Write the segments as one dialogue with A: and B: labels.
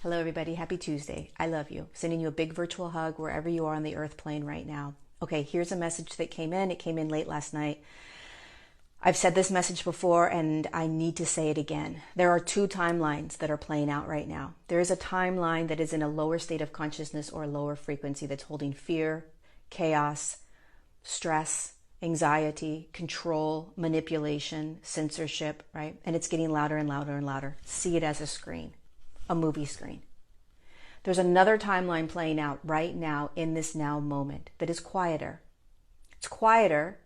A: Hello, everybody. Happy Tuesday. I love you. Sending you a big virtual hug wherever you are on the earth plane right now. Okay, here's a message that came in. It came in late last night. I've said this message before, and I need to say it again. There are two timelines that are playing out right now. There is a timeline that is in a lower state of consciousness or a lower frequency that's holding fear, chaos, stress, anxiety, control, manipulation, censorship, right? And it's getting louder and louder and louder. See it as a screen. A movie screen. There's another timeline playing out right now in this now moment that is quieter. It's quieter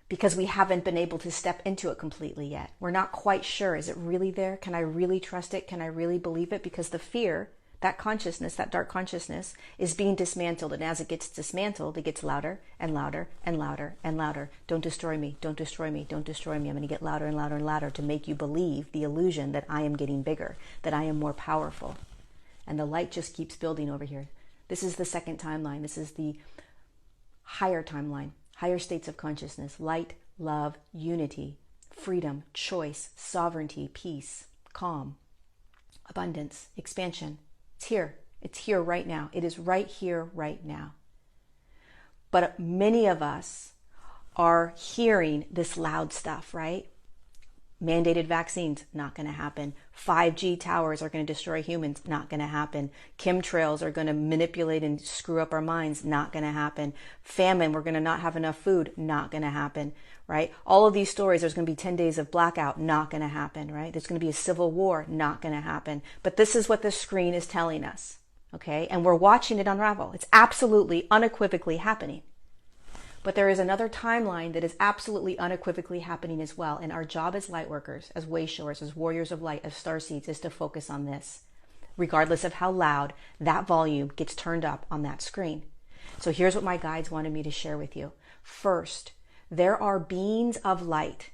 A: because we haven't been able to step into it completely yet. We're not quite sure. Is it really there? Can I really trust it? Can I really believe it? Because the fear, that consciousness, that dark consciousness is being dismantled. And as it gets dismantled, it gets louder and louder and louder and louder. Don't destroy me. Don't destroy me. Don't destroy me. I'm going to get louder and louder and louder to make you believe the illusion that I am getting bigger, that I am more powerful. And the light just keeps building over here. This is the second timeline. This is the higher timeline, higher states of consciousness, light, love, unity, freedom, choice, sovereignty, peace, calm, abundance, expansion. It's here. It's here right now. It is right here, right now. But many of us are hearing this loud stuff, right? Mandated vaccines, not going to happen. 5G towers are going to destroy humans, not going to happen. Chemtrails are going to manipulate and screw up our minds, not going to happen. Famine, we're going to not have enough food, not going to happen, right? All of these stories, there's going to be 10 days of blackout, not going to happen, right? There's going to be a civil war, not going to happen. But this is what the screen is telling us, okay? And we're watching it unravel. It's absolutely, unequivocally happening. But there is another timeline that is absolutely unequivocally happening as well. And our job as light workers, as way showers, as warriors of light, as starseeds, is to focus on this, regardless of how loud that volume gets turned up on that screen. So here's what my guides wanted me to share with you. First, there are beings of light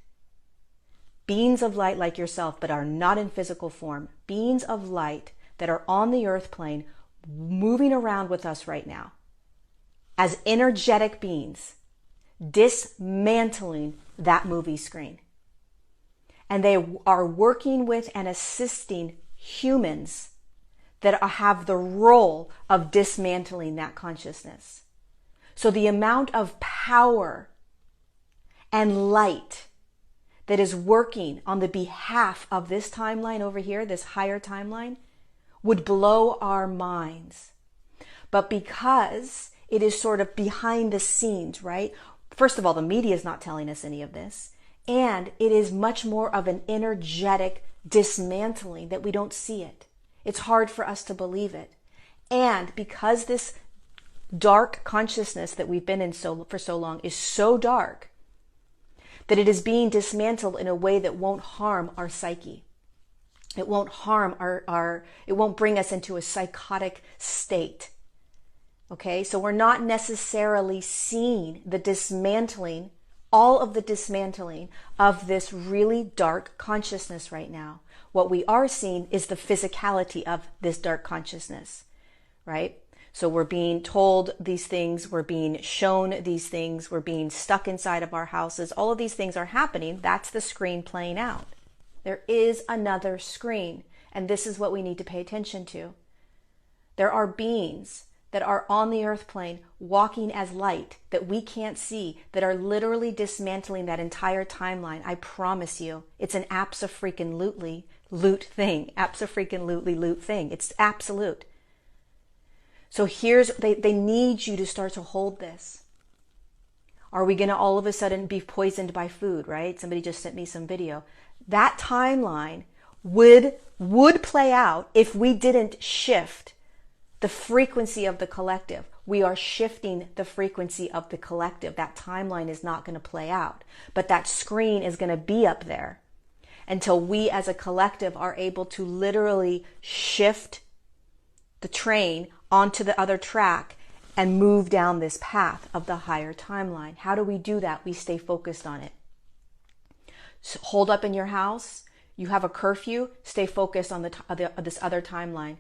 A: like yourself, but are not in physical form. Beings of light that are on the earth plane, moving around with us right now as energetic beings, dismantling that movie screen. And they are working with and assisting humans that have the role of dismantling that consciousness. So the amount of power and light that is working on the behalf of this timeline over here, this higher timeline, would blow our minds. But because it is sort of behind the scenes, right? First of all, the media is not telling us any of this. And it is much more of an energetic dismantling that we don't see it. It's hard for us to believe it. And because this dark consciousness that we've been in for so long is so dark, that it is being dismantled in a way that won't harm our psyche. It won't harm it won't bring us into a psychotic state. Okay, so we're not necessarily seeing the dismantling, all of the dismantling of this really dark consciousness right now. What we are seeing is the physicality of this dark consciousness, right? So we're being told these things, we're being shown these things, we're being stuck inside of our houses. All of these things are happening. That's the screen playing out. There is another screen, and this is what we need to pay attention to. There are beings that are on the earth plane walking as light that we can't see, that are literally dismantling that entire timeline. I promise you, it's an abso-freaking-lutely loot thing. Abso-freaking-lutely loot thing. It's absolute. So they need you to start to hold this. Are we going to all of a sudden be poisoned by food, right? Somebody just sent me some video. That timeline would play out if we didn't shift the frequency of the collective. We are shifting the frequency of the collective. That timeline is not going to play out, but that screen is going to be up there until we as a collective are able to literally shift the train onto the other track and move down this path of the higher timeline. How do we do that? We stay focused on it. So hold up in your house. You have a curfew. Stay focused on this other timeline.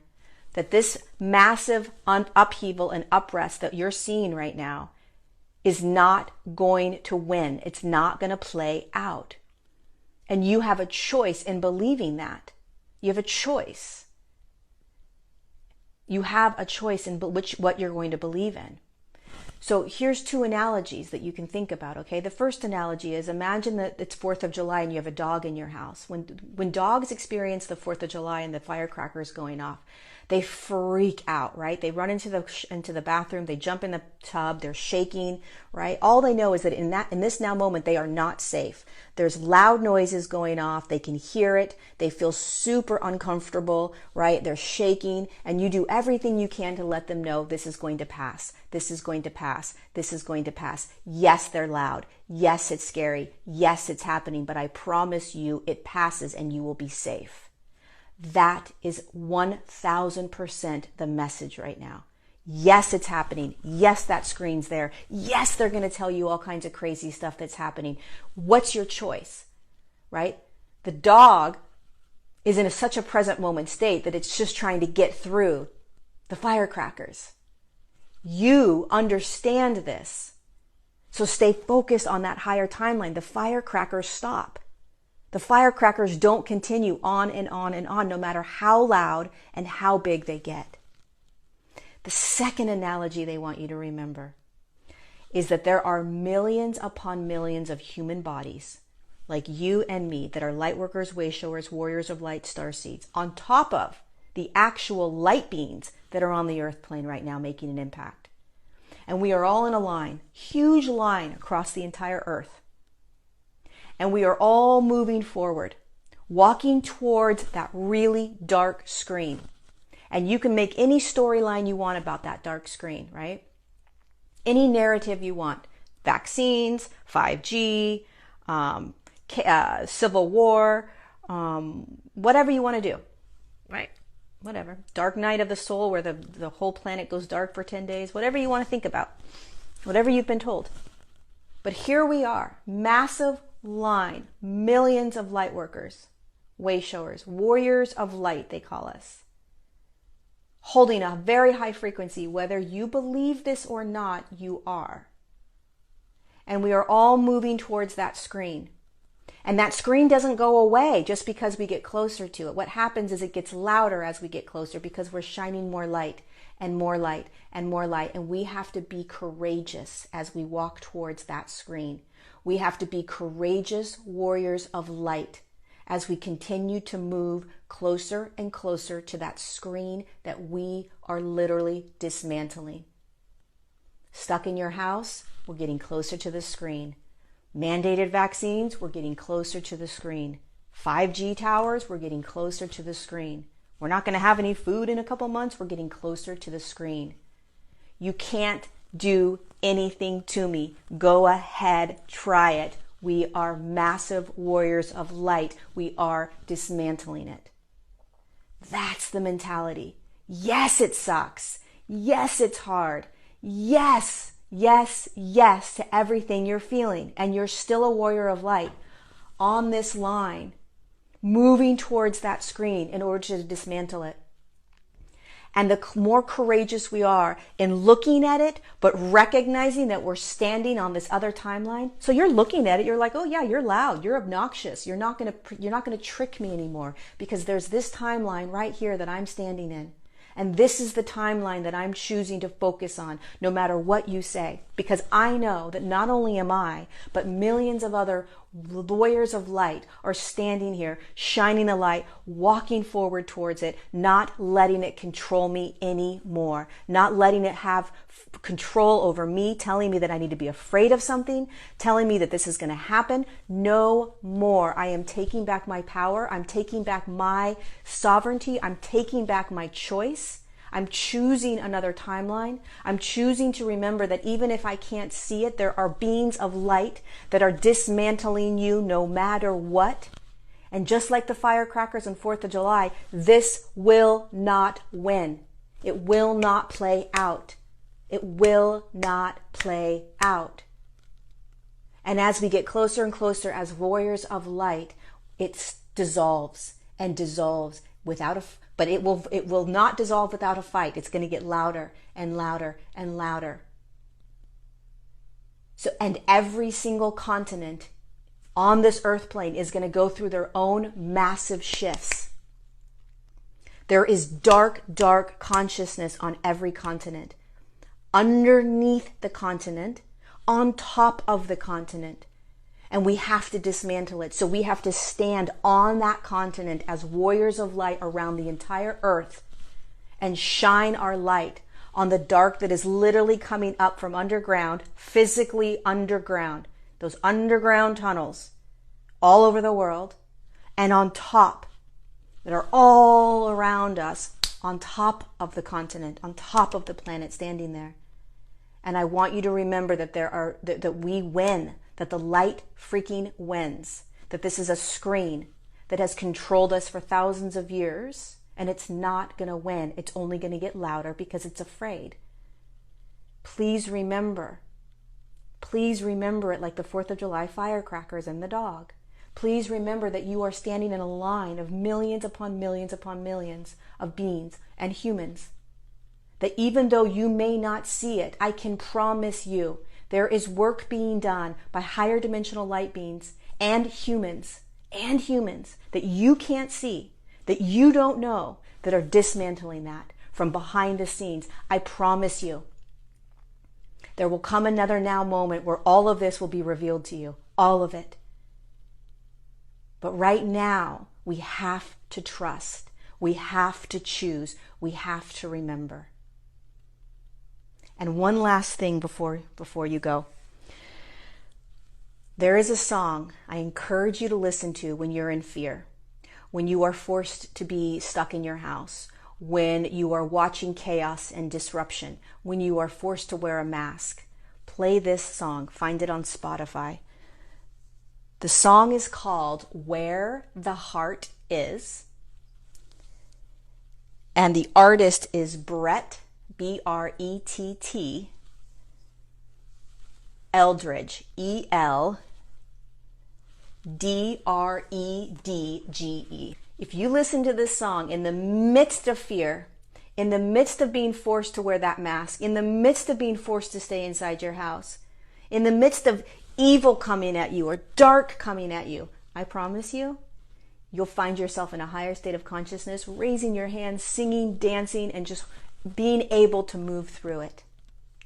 A: That this massive upheaval and uprest that you're seeing right now is not going to win. It's not going to play out. And you have a choice in believing that. You have a choice. You have a choice in what you're going to believe in. So here's two analogies that you can think about, okay? The first analogy is, imagine that it's 4th of July and you have a dog in your house. When dogs experience the 4th of July and the firecrackers going off, they freak out, right? They run into the bathroom, they jump in the tub, they're shaking, right? All they know is that in this now moment, they are not safe. There's loud noises going off, they can hear it, they feel super uncomfortable, right? They're shaking, and you do everything you can to let them know this is going to pass, this is going to pass, this is going to pass. Yes, they're loud. Yes, it's scary. Yes, it's happening, but I promise you it passes and you will be safe. That is 1000% the message right now. Yes, it's happening. Yes, that screen's there. Yes, they're going to tell you all kinds of crazy stuff that's happening. What's your choice, right? The dog is in such a present moment state that it's just trying to get through the firecrackers. You understand this. So stay focused on that higher timeline. The firecrackers stop. The firecrackers don't continue on and on and on, no matter how loud and how big they get. The second analogy they want you to remember is that there are millions upon millions of human bodies, like you and me, that are light workers, way showers, warriors of light, starseeds, on top of the actual light beings that are on the earth plane right now making an impact. And we are all in a line, huge line across the entire earth. And we are all moving forward, walking towards that really dark screen. And you can make any storyline you want about that dark screen, right? Any narrative you want. Vaccines, 5G, civil war, whatever you want to do, right? Whatever. Dark night of the soul, where the whole planet goes dark for 10 days, whatever you want to think about, whatever you've been told. But here we are, massive line, millions of light workers, way showers, warriors of light, they call us, holding a very high frequency. Whether you believe this or not, you are. And we are all moving towards that screen. And that screen doesn't go away just because we get closer to it. What happens is it gets louder as we get closer, because we're shining more light and more light and more light. And we have to be courageous as we walk towards that screen. We have to be courageous warriors of light as we continue to move closer and closer to that screen that we are literally dismantling. Stuck in your house, we're getting closer to the screen. Mandated vaccines, we're getting closer to the screen. 5G towers, we're getting closer to the screen. We're not going to have any food in a couple months, we're getting closer to the screen. You can't do anything to me. Go ahead, try it. We are massive warriors of light. We are dismantling it. That's the mentality. Yes, it sucks. Yes, it's hard. Yes, yes, yes to everything you're feeling. And you're still a warrior of light on this line, moving towards that screen in order to dismantle it. And the more courageous we are in looking at it, but recognizing that we're standing on this other timeline. So you're looking at it, you're like, oh yeah, you're loud, you're obnoxious. You're not going to trick me anymore, because there's this timeline right here that I'm standing in. And this is the timeline that I'm choosing to focus on, no matter what you say. Because I know that not only am I, but millions of other warriors of light are standing here, shining the light, walking forward towards it, not letting it control me anymore, not letting it have control over me, telling me that I need to be afraid of something, telling me that this is going to happen. No more. I am taking back my power. I'm taking back my sovereignty. I'm taking back my choice. I'm choosing another timeline. I'm choosing to remember that even if I can't see it, there are beings of light that are dismantling you no matter what. And just like the firecrackers on 4th of July, this will not win. It will not play out. It will not play out. And as we get closer and closer as warriors of light, it dissolves and dissolves without but it will not dissolve without a fight. It's going to get louder and louder and louder. So, and every single continent on this earth plane is going to go through their own massive shifts. There is dark, dark consciousness on every continent. Underneath the continent, on top of the continent. And we have to dismantle it. So we have to stand on that continent as warriors of light around the entire earth and shine our light on the dark that is literally coming up from underground, physically underground, those underground tunnels all over the world, and on top, that are all around us, on top of the continent, on top of the planet, standing there. And I want you to remember that that we win, that the light freaking wins, that this is a screen that has controlled us for thousands of years, and it's not going to win. It's only going to get louder because it's afraid. Please remember it like the 4th of July firecrackers and the dog. Please remember that you are standing in a line of millions upon millions upon millions of beings and humans. That even though you may not see it, I can promise you there is work being done by higher dimensional light beings and humans that you can't see, that you don't know, that are dismantling that from behind the scenes. I promise you. There will come another now moment where all of this will be revealed to you. All of it. But right now, we have to trust. We have to choose. We have to remember. And one last thing before you go. There is a song I encourage you to listen to when you're in fear, when you are forced to be stuck in your house, when you are watching chaos and disruption, when you are forced to wear a mask. Play this song. Find it on Spotify. The song is called Where the Heart Is. And the artist is Brett, B-R-E-T-T, Eldredge, E-L-D-R-E-D-G-E. If you listen to this song in the midst of fear, in the midst of being forced to wear that mask, in the midst of being forced to stay inside your house, in the midst of evil coming at you or dark coming at you, I promise you, you'll find yourself in a higher state of consciousness, raising your hands, singing, dancing, and just being able to move through it.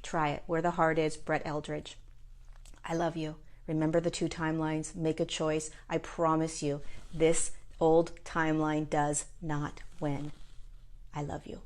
A: Try it. Where the Heart Is, Brett Eldredge. I love you. Remember the 2 timelines. Make a choice. I promise you, this old timeline does not win. I love you.